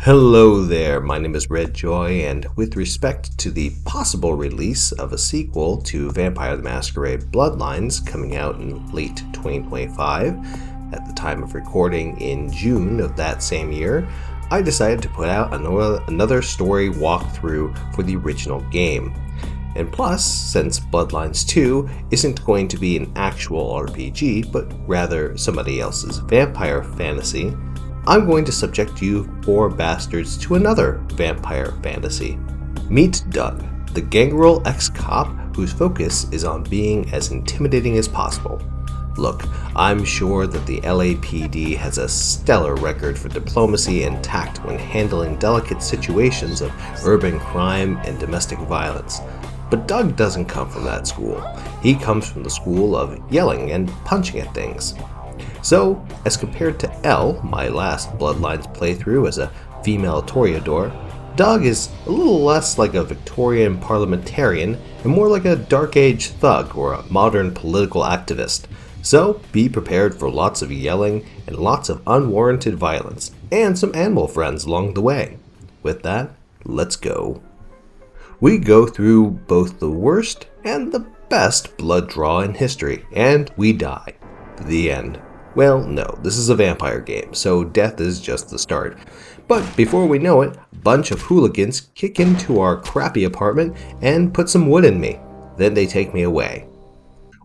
Hello there, my name is Red Joy, and with respect to the possible release of a sequel to Vampire the Masquerade Bloodlines coming out in late 2025, at the time of recording in June of that same year, I decided to put out another story walkthrough for the original game. And plus, since Bloodlines 2 isn't going to be an actual RPG, but rather somebody else's vampire fantasy, I'm going to subject you poor bastards to another vampire fantasy. Meet Doug, the gangrel ex-cop whose focus is on being as intimidating as possible. Look, I'm sure that the LAPD has a stellar record for diplomacy and tact when handling delicate situations of urban crime and domestic violence. But Doug doesn't come from that school. He comes from the school of yelling and punching at things. So, as compared to Elle, my last Bloodlines playthrough as a female toreador, Doug is a little less like a Victorian parliamentarian and more like a Dark Age thug or a modern political activist. So, be prepared for lots of yelling and lots of unwarranted violence, and some animal friends along the way. With that, let's go. We go through both the worst and the best blood draw in history, and we die. The end. Well, no, this is a vampire game, so death is just the start. But before we know it, a bunch of hooligans kick into our crappy apartment and put some wood in me. Then they take me away.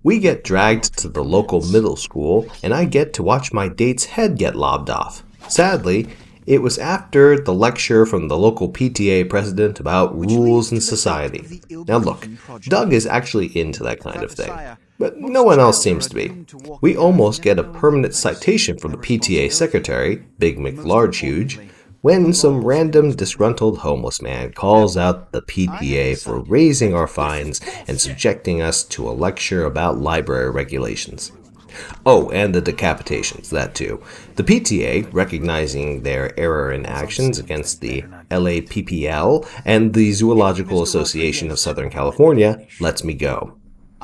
We get dragged to the local middle school, and I get to watch my date's head get lobbed off. Sadly, it was after the lecture from the local PTA president about rules in society. Now look, Doug is actually into that kind of thing, but no one else seems to be. We almost get a permanent citation from the PTA secretary, Big McLargehuge, when some random disgruntled homeless man calls out the PTA for raising our fines and subjecting us to a lecture about library regulations. Oh, and the decapitations, that too. The PTA, recognizing their error in actions against the LAPPL and the Zoological Association of Southern California, lets me go.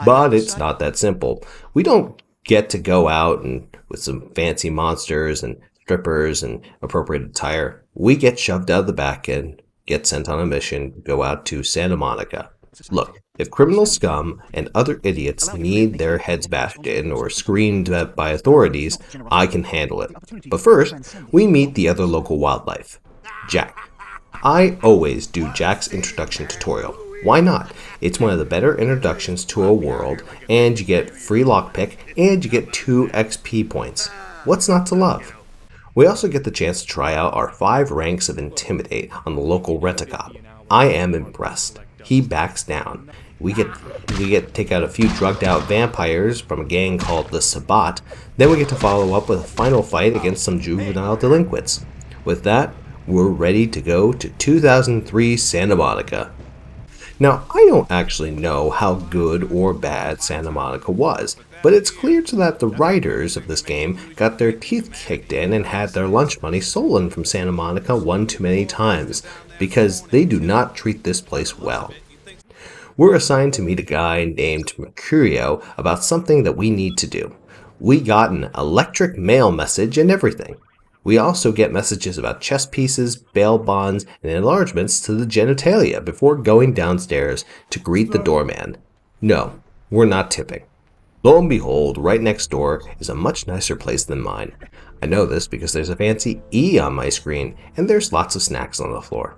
But it's not that simple. We don't get to go out and with some fancy monsters and strippers and appropriate attire. We get shoved out of the back and get sent on a mission, go out to Santa Monica. Look, if criminal scum and other idiots need their heads bashed in or screamed at by authorities, I can handle it. But first, we meet the other local wildlife, Jack. I always do Jack's introduction tutorial. Why not? It's one of the better introductions to a world, and you get free lockpick, and you get 2 XP points. What's not to love? We also get the chance to try out our 5 ranks of Intimidate on the local rent-a-cop. I am impressed. He backs down. We get to take out a few drugged out vampires from a gang called the Sabat. Then we get to follow up with a final fight against some juvenile delinquents. With that, we're ready to go to 2003 Santa Monica. Now, I don't actually know how good or bad Santa Monica was, but it's clear to that the writers of this game got their teeth kicked in and had their lunch money stolen from Santa Monica one too many times, because they do not treat this place well. We're assigned to meet a guy named Mercurio about something that we need to do. We got an electric mail message and everything. We also get messages about chess pieces, bail bonds, and enlargements to the genitalia before going downstairs to greet the doorman. No, we're not tipping. Lo and behold, right next door is a much nicer place than mine. I know this because there's a fancy E on my screen, and there's lots of snacks on the floor.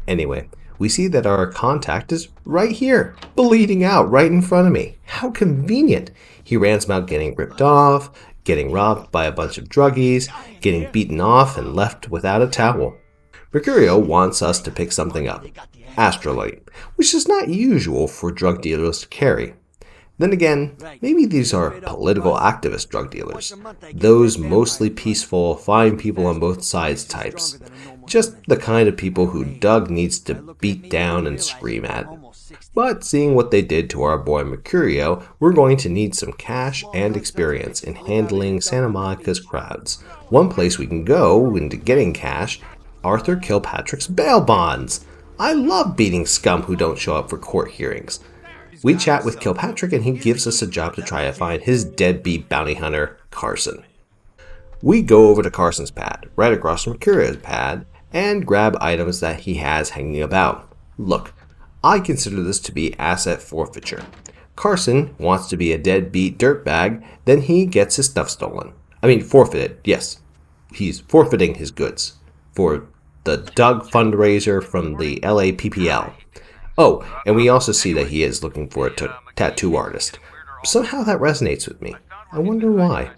Anyway, we see that our contact is right here, bleeding out right in front of me. How convenient. He rants about getting ripped off, getting robbed by a bunch of druggies, getting beaten off and left without a towel. Mercurio wants us to pick something up, astrolite, which is not usual for drug dealers to carry. Then again, maybe these are political activist drug dealers, those mostly peaceful, fine people on both sides types, just the kind of people who Doug needs to beat down and scream at. But seeing what they did to our boy Mercurio, we're going to need some cash and experience in handling Santa Monica's crowds. One place we can go into getting cash, Arthur Kilpatrick's bail bonds. I love beating scum who don't show up for court hearings. We chat with Kilpatrick and he gives us a job to try to find his deadbeat bounty hunter, Carson. We go over to Carson's pad, right across from Mercurio's pad, and grab items that he has hanging about. Look, I consider this to be asset forfeiture. Carson wants to be a deadbeat dirtbag, then he gets his stuff stolen. Forfeited, yes. He's forfeiting his goods for the Doug fundraiser from the LAPPL. Oh, and we also see that he is looking for a tattoo artist. Somehow that resonates with me. I wonder why.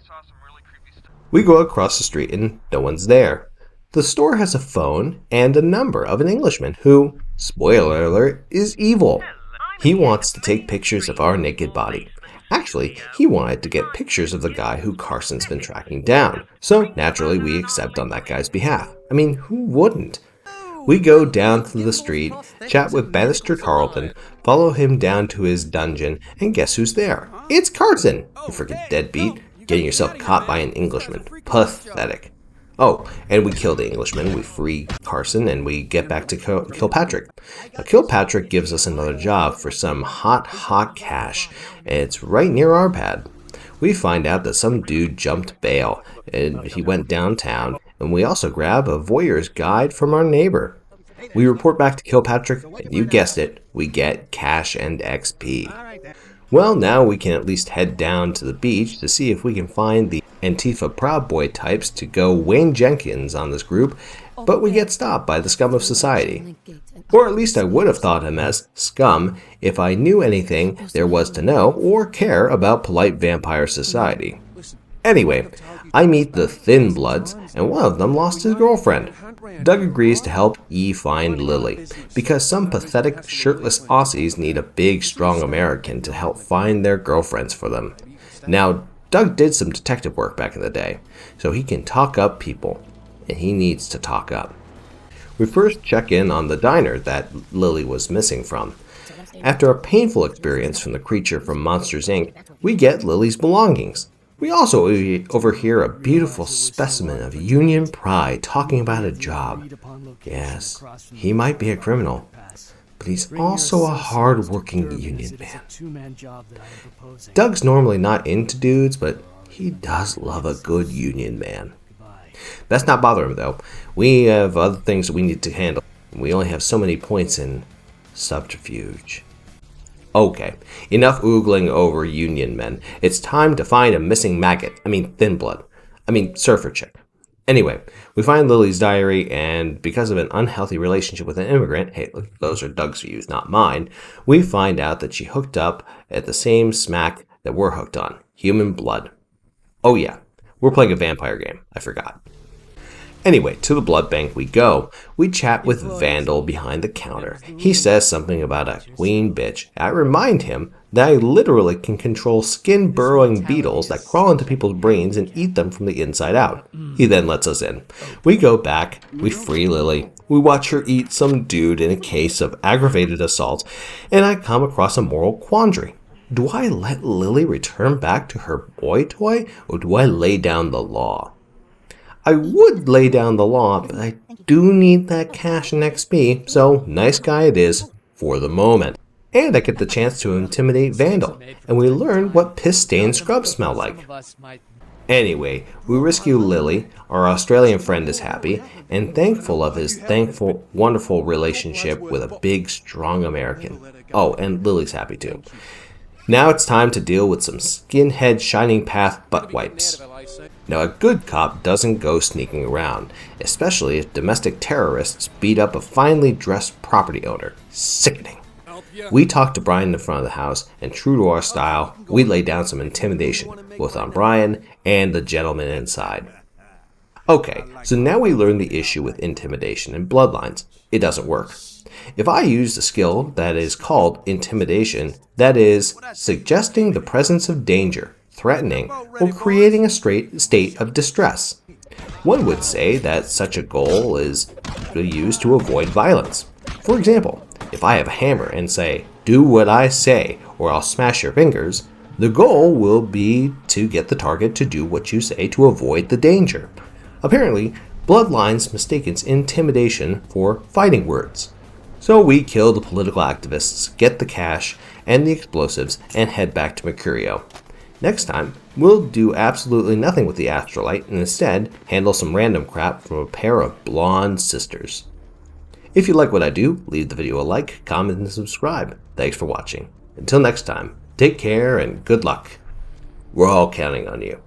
We go across the street and no one's there. The store has a phone and a number of an Englishman who, spoiler alert, is evil. He wants to take pictures of our naked body. Actually, he wanted to get pictures of the guy who Carson's been tracking down, so naturally we accept on that guy's behalf. Who wouldn't? We go down to the street, chat with Bannister Tarleton, follow him down to his dungeon, and guess who's there? It's Carson! You freaking deadbeat, getting yourself caught by an Englishman. Pathetic. Oh, and we kill the Englishman, we free Carson, and we get back to Kilpatrick. Now, Kilpatrick gives us another job for some hot cash, and it's right near our pad. We find out that some dude jumped bail, and he went downtown, and we also grab a voyeur's guide from our neighbor. We report back to Kilpatrick, and you guessed it, we get cash and XP. Well, now we can at least head down to the beach to see if we can find the Antifa Proud Boy types to go Wayne Jenkins on this group, but we get stopped by the scum of society. Or at least I would have thought him as scum if I knew anything there was to know or care about polite vampire society. Anyway, I meet the Thin Bloods, and one of them lost his girlfriend. Doug agrees to help E find Lily, because some pathetic shirtless Aussies need a big, strong American to help find their girlfriends for them. Now, Doug did some detective work back in the day, so he can talk up people, and he needs to talk up. We first check in on the diner that Lily was missing from. After a painful experience from the creature from Monsters, Inc., we get Lily's belongings. We also overhear a beautiful specimen of Union pride talking about a job. Yes, he might be a criminal, but he's also a hard-working union man. Doug's normally not into dudes, but he does love a good union man. That's not bother him, though. We have other things that we need to handle. We only have so many points in subterfuge. Okay, enough oogling over union men. It's time to find a missing maggot. Thin blood. Surfer chick. Anyway, we find Lily's diary, and because of an unhealthy relationship with an immigrant, hey, look, those are Doug's views, not mine, we find out that she hooked up at the same smack that we're hooked on. Human blood. Oh yeah, we're playing a vampire game. I forgot. Anyway, to the blood bank we go. We chat with Vandal behind the counter. He says something about a queen bitch. I remind him that I literally can control skin-burrowing beetles that crawl into people's brains and eat them from the inside out. He then lets us in. We go back, we free Lily, we watch her eat some dude in a case of aggravated assault, and I come across a moral quandary. Do I let Lily return back to her boy toy, or do I lay down the law? I would lay down the law, but I do need that cash and XP, so nice guy it is, for the moment. And I get the chance to intimidate Vandal, and we learn what piss-stained scrubs smell like. Anyway, we rescue Lily, our Australian friend is happy, and thankful of his wonderful relationship with a big, strong American. Oh, and Lily's happy too. Now it's time to deal with some skinhead Shining Path butt wipes. Now, a good cop doesn't go sneaking around, especially if domestic terrorists beat up a finely dressed property owner. Sickening. We talk to Brian in the front of the house, and true to our style, we lay down some intimidation, both on Brian and the gentleman inside. Okay, so now we learn the issue with intimidation in Bloodlines. It doesn't work. If I use the skill that is called intimidation, that is, suggesting the presence of danger, threatening, or creating a state of distress. One would say that such a goal is used to avoid violence. For example, if I have a hammer and say, "Do what I say, or I'll smash your fingers," the goal will be to get the target to do what you say to avoid the danger. Apparently, Bloodlines mistakes intimidation for fighting words. So we kill the political activists, get the cash and the explosives, and head back to Mercurio. Next time, we'll do absolutely nothing with the Astrolite and instead handle some random crap from a pair of blonde sisters. If you like what I do, leave the video a like, comment, and subscribe. Thanks for watching. Until next time, take care and good luck. We're all counting on you.